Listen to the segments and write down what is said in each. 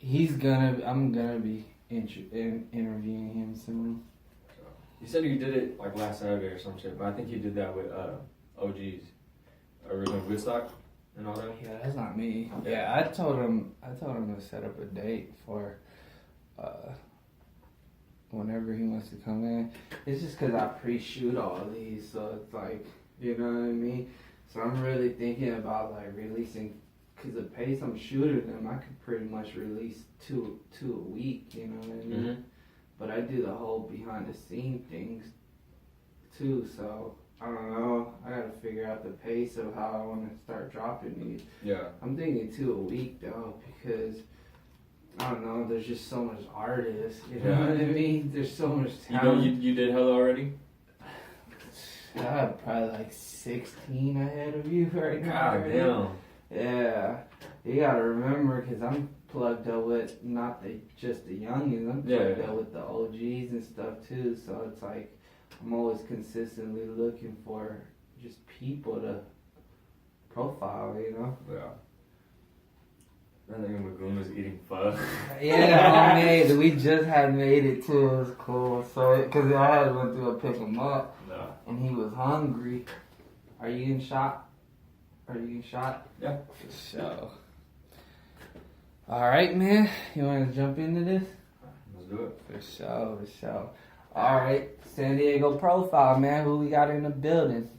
I'm gonna be interviewing him soon. You said you did it like last Saturday or some shit, but I think you did that with OGs, Original Woodstock, and all that. Yeah, that's not me. Yeah, I told him to set up a date for whenever he wants to come in. It's just because I pre-shoot all these, so it's like, you know what I mean? So I'm really thinking about like releasing, because the pace I'm shooting them, I could pretty much release two a week, you know what I mean? Mm-hmm. But I do the whole behind the scene things too, so I don't know. I gotta figure out the pace of how I want to start dropping these. Yeah. I'm thinking 2 a week though, because I don't know, there's just so much artists, you know what I mean? There's so much talent. You did hella already? I have probably like 16 ahead of you right now. God damn. Yeah. You gotta remember, because I'm plugged up with not just the youngins, I'm plugged up with the OGs and stuff too, so it's like I'm always consistently looking for just people to profile, you know? Yeah. That nigga Magoon was eating pho. Yeah, homemade. We just had made it too. It was cool. So, because I had went through to pick him up, and he was hungry. Are you getting shot? Yeah. For sure. All right, man. You want to jump into this? Let's do it. For sure. All right. San Diego profile, man. Who we got in the building?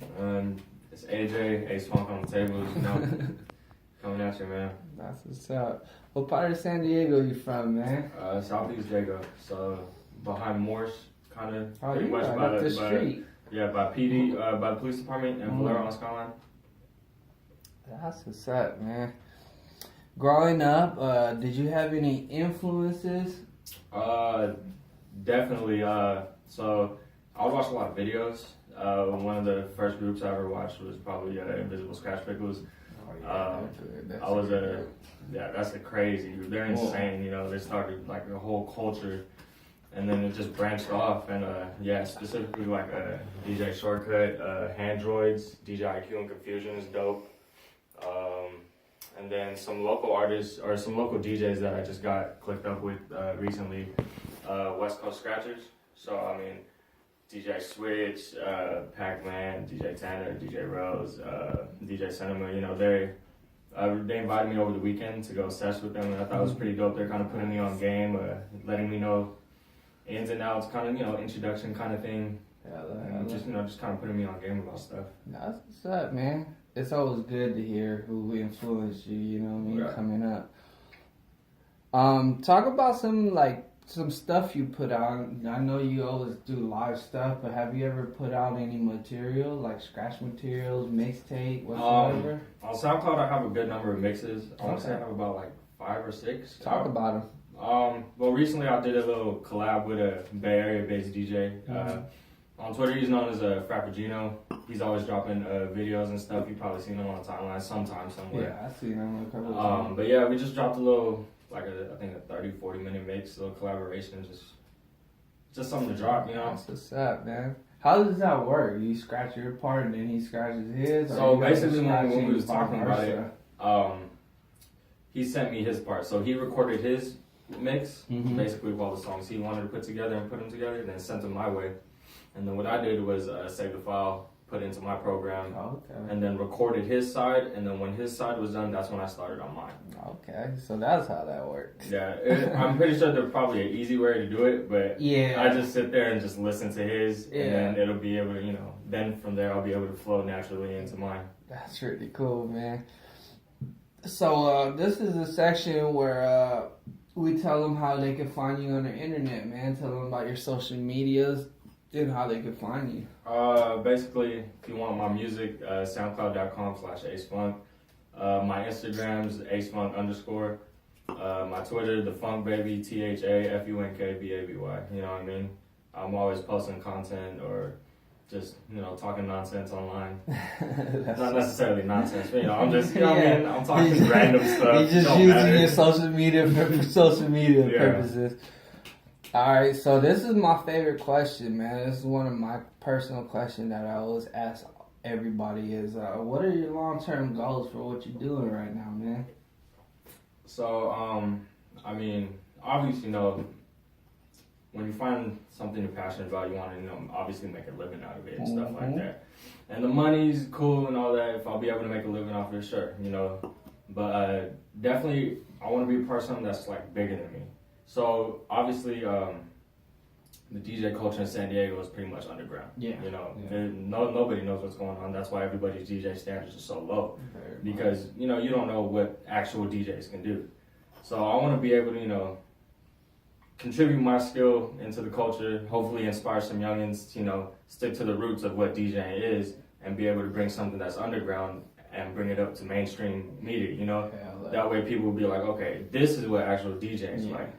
It's AJ, Ace Funk on the table, you know. Coming at you, man. That's what's up. What part of San Diego you from, man? Southeast Jago. So behind Morse, kind of. Oh, pretty much by the street. By PD, by the police department and Valero on Skyline. That's what's up, man. Growing up, did you have any influences? Definitely. So I would watch a lot of videos. One of the first groups I ever watched was probably Invisible Scratch Pickles. That's a crazy. They're insane. You know, they started like a whole culture, and then it just branched off. And specifically like DJ Shortcut, Handroids, DJ IQ and Confusion is dope. And then some local artists or some local DJs that I just got clicked up with recently, West Coast Scratchers. So I mean, DJ Switch, Pac-Man, DJ Tanner, DJ Rose, DJ Cinema, you know, they invited me over the weekend to go sesh with them, and I thought it was pretty dope. They're kind of putting me on game, letting me know ins and outs, kind of, you know, introduction kind of thing. Just kind of putting me on game about stuff. That's what's up, man. It's always good to hear who influenced you, you know what I mean, coming up. Talk about some stuff you put out. I know you always do live stuff, but have you ever put out any material, like scratch materials, mixtape, whatsoever? On SoundCloud, I have a good number of mixes. I want to say I have about like 5 or 6. Talk about them. Well, recently I did a little collab with a Bay Area-based DJ. On Twitter, he's known as Frappuccino. He's always dropping videos and stuff. You've probably seen him on the timeline sometime somewhere. Yeah, I've seen him a couple of times. But yeah, we just dropped a little, I think a 30-40 minute mix, a little collaboration, just something to drop, you know. That's what's up, man. How does that work? You scratch your part and then he scratches his? So basically, when we was talking about it, he sent me his part. So he recorded his mix, basically of all the songs he wanted to put together and put them together, then sent them my way. And then what I did was save the file, put it into my program, and then recorded his side. And then when his side was done, that's when I started on mine. Okay, so that's how that works. Yeah, I'm pretty sure there's probably an easy way to do it, but I just sit there and just listen to his, and then it'll be able to, you know, then from there I'll be able to flow naturally into mine. That's really cool, man. So this is a section where we tell them how they can find you on the internet, man. Tell them about your social medias. And how they could find you. Basically, if you want my music, soundcloud.com/acefunk. My Instagram's acefunk_. My Twitter, the Funk Baby, THAFUNKBABY. You know what I mean? I'm always posting content or just, you know, talking nonsense online. Not necessarily nonsense, but, you know, I'm just, you know what I mean? I'm talking random stuff. You're just using your social media for social media purposes. All right, so this is my favorite question, man. This is one of my personal questions that I always ask everybody is, what are your long-term goals for what you're doing right now, man? So, I mean, obviously, you know, when you find something you're passionate about, you want to, you know, obviously make a living out of it and stuff like that. And the money's cool and all that. If I'll be able to make a living off of it, sure, you know. But definitely, I want to be a person that's like bigger than me. So obviously, the DJ culture in San Diego is pretty much underground. Yeah. You know, nobody knows what's going on. That's why everybody's DJ standards are so low. Because, you know, you don't know what actual DJs can do. So I want to be able to, you know, contribute my skill into the culture, hopefully inspire some youngins, you know, stick to the roots of what DJing is and be able to bring something that's underground and bring it up to mainstream media, you know? That way people will be like, okay, this is what actual DJing is like.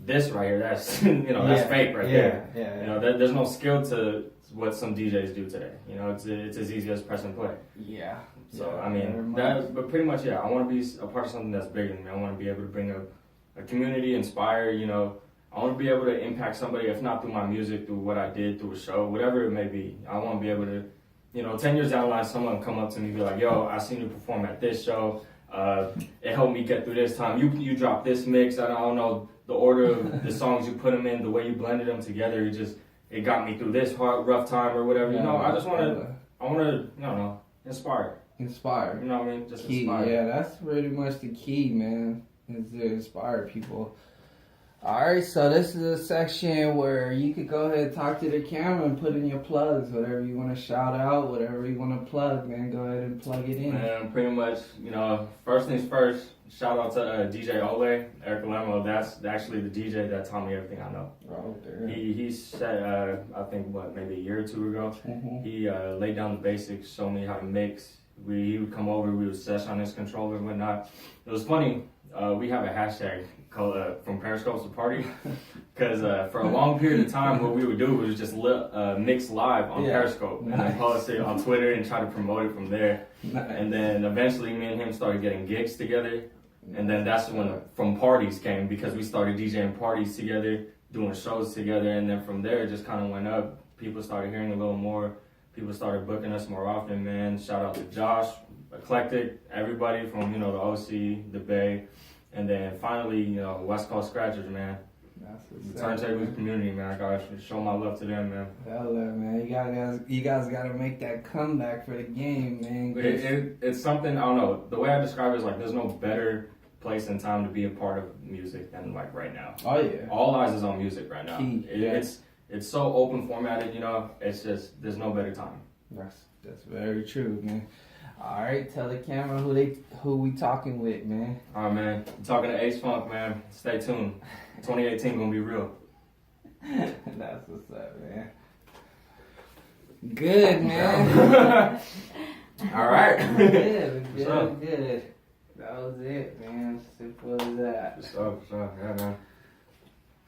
This right here, that's, you know, that's fake right there. You know, there's no skill to what some DJs do today. You know, it's as easy as press and play. So, I mean, but pretty much, I want to be a part of something that's bigger than me. I want to be able to bring a community, inspire, you know. I want to be able to impact somebody, if not through my music, through what I did, through a show, whatever it may be. I want to be able to, you know, 10 years down the line, someone come up to me and be like, yo, I seen you perform at this show. It helped me get through this time. You dropped this mix. I don't know the order of the songs you put them in, the way you blended them together. It got me through this rough time or whatever. You know, I just want to, I don't know, inspire. Inspire. You know what I mean? Just key, inspire. Yeah, that's pretty much the key, man, is to inspire people. Alright, so this is a section where you could go ahead and talk to the camera and put in your plugs, whatever you want to shout out, whatever you want to plug, man, go ahead and plug it in. Man, pretty much, you know, first things first, shout out to DJ Ole, Eric Lemmo. That's actually the DJ that taught me everything I know. Oh, damn. He said, I think, maybe a year or two ago, he laid down the basics, showed me how to mix. He would come over, we would session on his controller and whatnot. It was funny, we have a hashtag called From Periscopes to Party, because for a long period of time, what we would do was just mix live on Periscope and then post it on Twitter and try to promote it from there. And then eventually me and him started getting gigs together. And then that's when From Parties came, because we started DJing parties together, doing shows together. And then from there, it just kind of went up. People started hearing a little more. People started booking us more often, man. Shout out to Josh, Eclectic, everybody from, you know, the OC, the Bay. And then finally, you know, West Coast Scratchers, man. That's the Turntables community, man. I gotta show my love to them, man. Hell yeah, man. You guys gotta make that comeback for the game, man. It's something, I don't know. The way I describe it is like there's no better place and time to be a part of music than like right now. Oh yeah. All eyes is on music right now. Key. It's so open formatted, you know. It's just there's no better time. That's very true, man. All right, tell the camera who we talking with, man. All right, man. I'm talking to Ace Funk, man. Stay tuned. 2018 gonna be real. That's what's up, man. Good, man. All right. Good. That was it, man. Simple as that. So, yeah, man.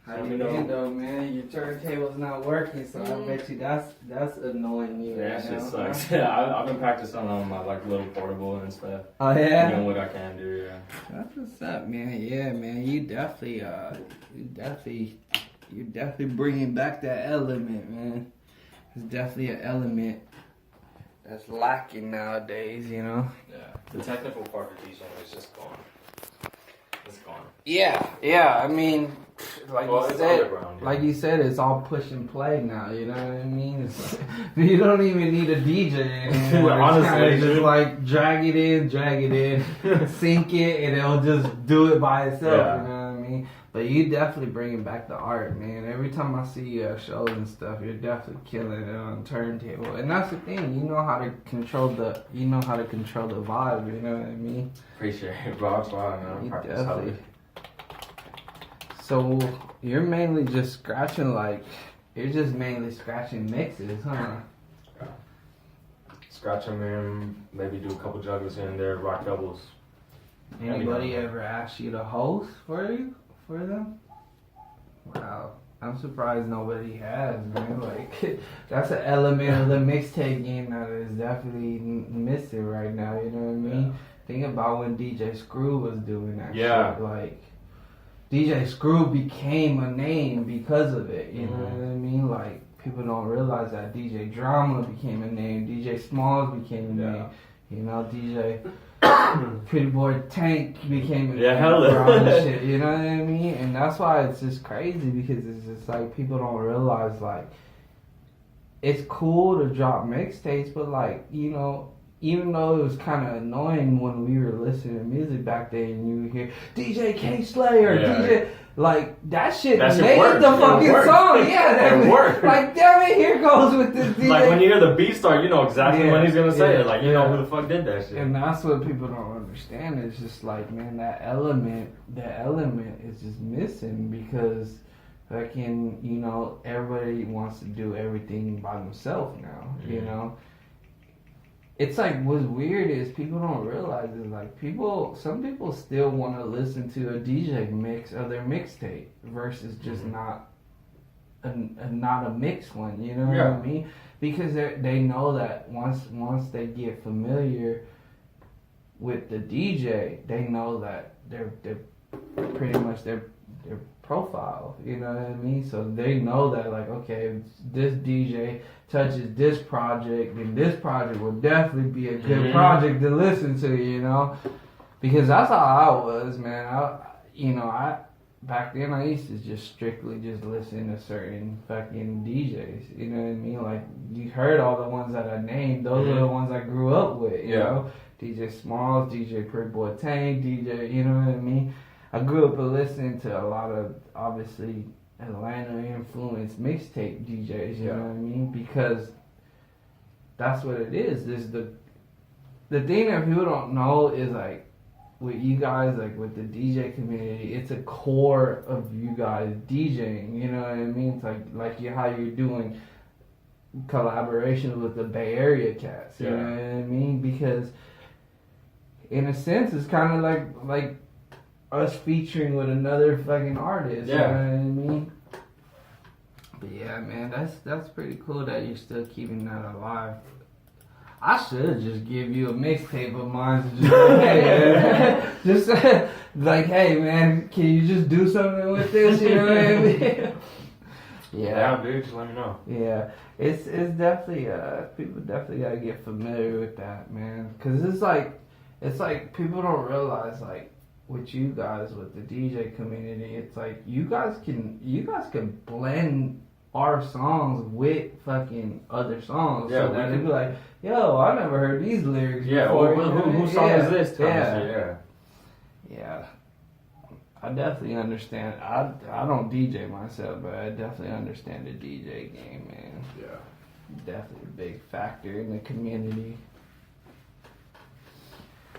How you doing, though, man? Your turntable's not working, so I bet you that's annoying you. Yeah, that shit sucks. Yeah, I've been practicing on my like little portable and stuff. Oh yeah. Doing what I can do. Yeah. That's what's up, man. Yeah, man. You definitely bringing back that element, man. It's definitely an element that's lacking nowadays, you know. Yeah. The technical part of DJing is just gone. It's gone. Yeah. I mean, like you said, it's all push and play now. You know what I mean? You don't even need a DJ anymore. Honestly, just like drag it in, sync it, and it'll just do it by itself. Yeah. You know what I mean? But you definitely bringing back the art, man. Every time I see you at shows and stuff, you're definitely killing it on turntable. And that's the thing, you know how to control the vibe. You know what I mean? Appreciate it, bro. That's why, man. You definitely. So you're mainly just scratching mixes, huh? Yeah. Scratch them in, maybe do a couple juggles here and there, rock doubles. Anybody ever asked you to host for them? Wow. I'm surprised nobody has, man. Like, that's an element of the mixtape game that is definitely missing right now, you know what I mean? Yeah. Think about when DJ Screw was doing that shit. Like, DJ Screw became a name because of it, you know what I mean? Like, people don't realize that DJ Drama became a name, DJ Smalls became a name, you know, Pretty Boy Tank became a hella. and shit, you know what I mean? And that's why it's just crazy, because it's just like people don't realize, like, it's cool to drop mixtapes, but like, you know, even though it was kind of annoying when we were listening to music back then, and you would hear DJ K Slayer, DJ, like that shit made works. the fucking song. Yeah, it worked. Like, damn it, here goes with this DJ. Like when you hear the beat start, you know exactly when he's gonna say it. Like you know who the fuck did that shit. And that's what people don't understand. It's just like, man, that element is just missing, because fucking, you know, everybody wants to do everything by themselves now. You know. It's like, what's weird is people don't realize is like some people still want to listen to a DJ mix of their mixtape versus just not a mixed one, you know what I mean? Because they know that once they get familiar with the DJ, they know that they're pretty much their profile, you know what I mean? So they know that, like, okay, if this DJ touches this project, then this project will definitely be a good project to listen to, you know? Because that's how I was, man. I back then I used to just strictly just listen to certain fucking DJs, you know what I mean? Like, you heard all the ones that I named, those are the ones I grew up with, you know? DJ Smalls, DJ Pretty Boy Tank, DJ, you know what I mean? I grew up listening to a lot of, obviously, Atlanta-influenced mixtape DJs, you know what I mean? Because that's what it is. The thing that people don't know is, like, with you guys, like, with the DJ community, it's a core of you guys DJing, you know what I mean? It's like how you're doing collaborations with the Bay Area cats, you know what I mean? Because, in a sense, it's kind of like us featuring with another fucking artist, you know what I mean? But yeah, man, that's pretty cool that you're still keeping that alive. I should just give you a mixtape of mine and just like, hey, just like, hey, man, can you just do something with this? You know what I mean? Yeah, dude, just let me know. Yeah, it's definitely people definitely gotta get familiar with that, man, because it's like people don't realize, like, with you guys, with the DJ community, it's like you guys can blend our songs with fucking other songs. Yeah, so that they'd be like, yo, I never heard these lyrics before. Well, whose song is this? Yeah. I definitely understand. I don't DJ myself, but I definitely understand the DJ game, man. Yeah. Definitely a big factor in the community.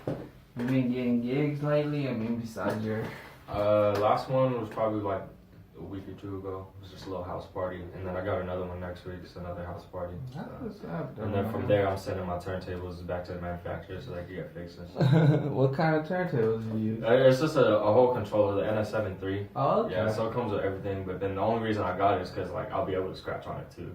You been getting gigs lately? I mean, besides your... last one was probably like a week or two ago. It was just a little house party. And then I got another one next week. It's another house party. That's what's up, though, and then from there, I'm sending my turntables back to the manufacturer so they can get fixes. What kind of turntables do you use? It's just a whole controller, the NS7 III. Oh, okay. Yeah, so it comes with everything. But then the only reason I got it is because, like, I'll be able to scratch on it too.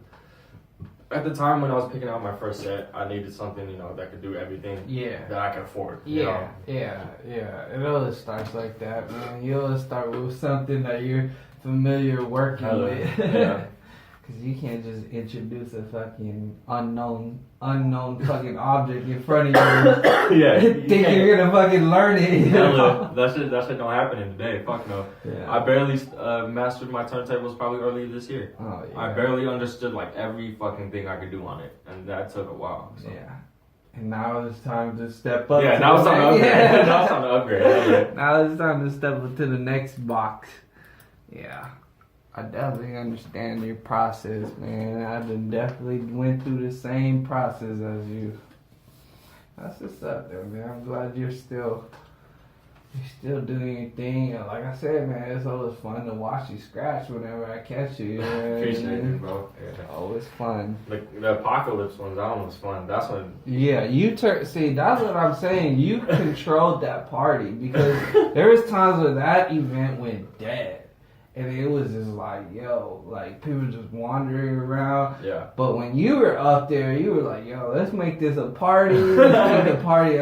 At the time when I was picking out my first set, I needed something, you know, that could do everything that I could afford. Yeah. It always starts like that, man. You always start with something that you're familiar working with. Yeah. Because you can't just introduce a fucking unknown fucking object in front of you. Yeah. Think you're gonna fucking learn it. You know? That shit don't happen in a day. Fuck no. Yeah. I barely mastered my turntables probably earlier this year. Oh, yeah. I barely understood like every fucking thing I could do on it, and that took a while. So. Yeah. And now it's time to step up. Yeah, now it's time to upgrade. Yeah. Now it's time to upgrade. Now it's time to step up to the next box. Yeah. I definitely understand your process, man. I definitely went through the same process as you. That's what's up, though, man. I'm glad you're still doing your thing. And like I said, man, it's always fun to watch you scratch whenever I catch you. You know what I Appreciate mean? it, bro. Yeah. Always fun. Like the Apocalypse one, that one was fun. That's when. Yeah, see, that's what I'm saying. You controlled that party because there was times where that event went dead. And it was just like, yo, like people just wandering around. Yeah. But when you were up there, you were like, yo, let's make this a party. Let's make the party.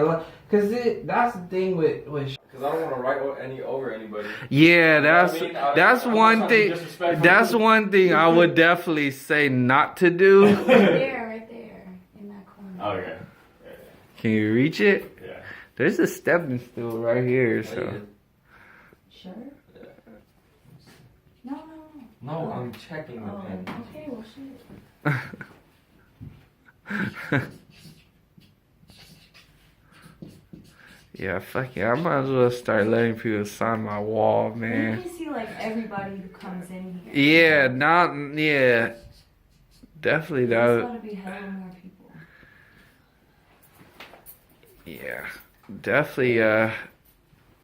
Because that's the thing with because I don't want to write over anybody. Yeah, that's you know what I mean? that's one thing. That's one thing I would definitely say not to do. Right there, in that corner. Oh yeah. Can you reach it? Yeah. There's a stepping stool right here, so. Sure? No. No, I'm checking the pen. Okay, well, shit. Yeah, fuck yeah. I might as well start letting people sign my wall, You man. can see like everybody who comes in here. Yeah, definitely There's that. gotta be hella more people. Yeah, definitely.